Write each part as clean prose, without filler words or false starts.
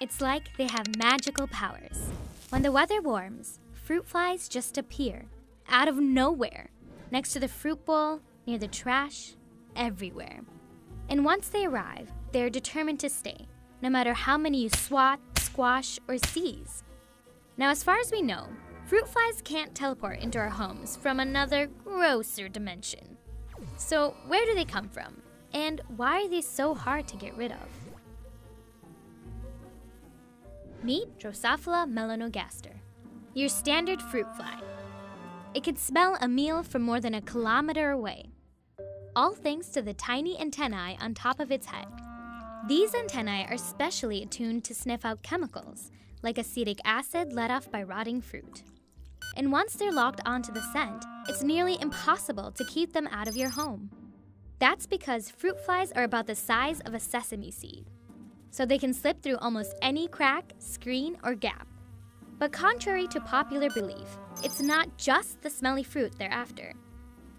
It's like they have magical powers. When the weather warms, fruit flies just appear, out of nowhere, next to the fruit bowl, near the trash, everywhere. And once they arrive, they're determined to stay, no matter how many you swat, squash, or seize. Now, as far as we know, fruit flies can't teleport into our homes from another grosser dimension. So where do they come from? And why are they so hard to get rid of? Meet Drosophila melanogaster, your standard fruit fly. It can smell a meal from more than a kilometer away, all thanks to the tiny antennae on top of its head. These antennae are specially attuned to sniff out chemicals, like acetic acid let off by rotting fruit. And once they're locked onto the scent, it's nearly impossible to keep them out of your home. That's because fruit flies are about the size of a sesame seed, so they can slip through almost any crack, screen, or gap. But contrary to popular belief, it's not just the smelly fruit they're after.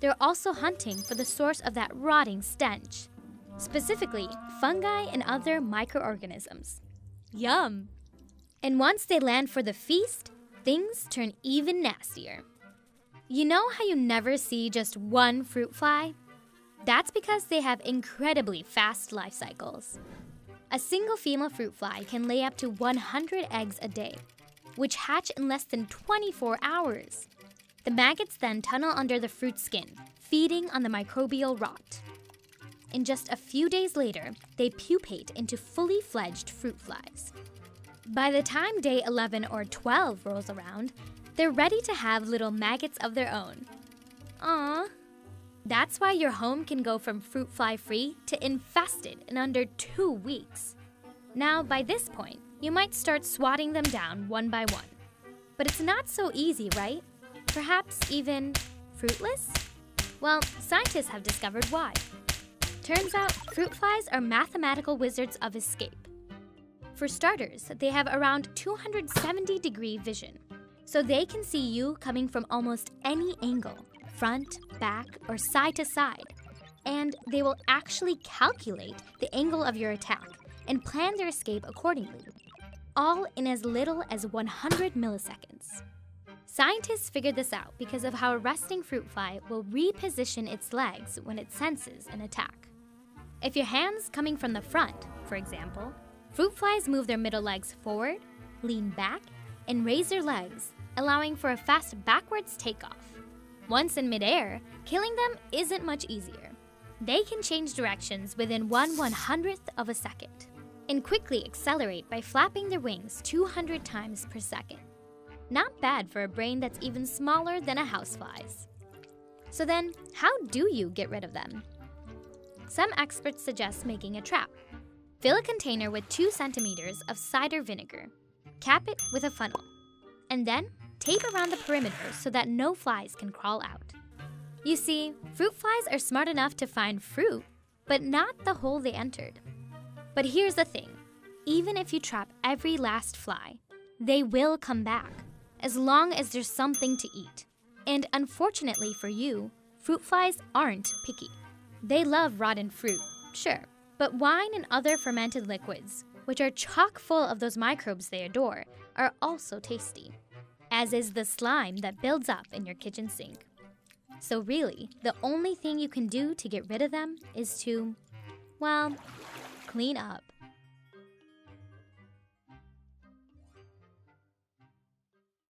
They're also hunting for the source of that rotting stench, specifically fungi and other microorganisms. Yum! And once they land for the feast, things turn even nastier. You know how you never see just one fruit fly? That's because they have incredibly fast life cycles. A single female fruit fly can lay up to 100 eggs a day, which hatch in less than 24 hours. The maggots then tunnel under the fruit skin, feeding on the microbial rot. And just a few days later, they pupate into fully fledged fruit flies. By the time day 11 or 12 rolls around, they're ready to have little maggots of their own. Aww. That's why your home can go from fruit fly free to infested in under 2 weeks. Now, by this point, you might start swatting them down one by one. But it's not so easy, right? Perhaps even fruitless? Well, scientists have discovered why. Turns out, fruit flies are mathematical wizards of escape. For starters, they have around 270-degree vision, so they can see you coming from almost any angle, front, back, or side to side. And they will actually calculate the angle of your attack and plan their escape accordingly, all in as little as 100 milliseconds. Scientists figured this out because of how a resting fruit fly will reposition its legs when it senses an attack. If your hand's coming from the front, for example, fruit flies move their middle legs forward, lean back, and raise their legs, allowing for a fast backwards takeoff. Once in midair, killing them isn't much easier. They can change directions within 1/100th of a second and quickly accelerate by flapping their wings 200 times per second. Not bad for a brain that's even smaller than a housefly's. So then, how do you get rid of them? Some experts suggest making a trap. Fill a container with 2 centimeters of cider vinegar. Cap it with a funnel. And then, tape around the perimeter so that no flies can crawl out. You see, fruit flies are smart enough to find fruit, but not the hole they entered. But here's the thing. Even if you trap every last fly, they will come back, as long as there's something to eat. And unfortunately for you, fruit flies aren't picky. They love rotten fruit, sure, but wine and other fermented liquids, which are chock full of those microbes they adore, are also tasty, as is the slime that builds up in your kitchen sink. So really, the only thing you can do to get rid of them is to, well, clean up.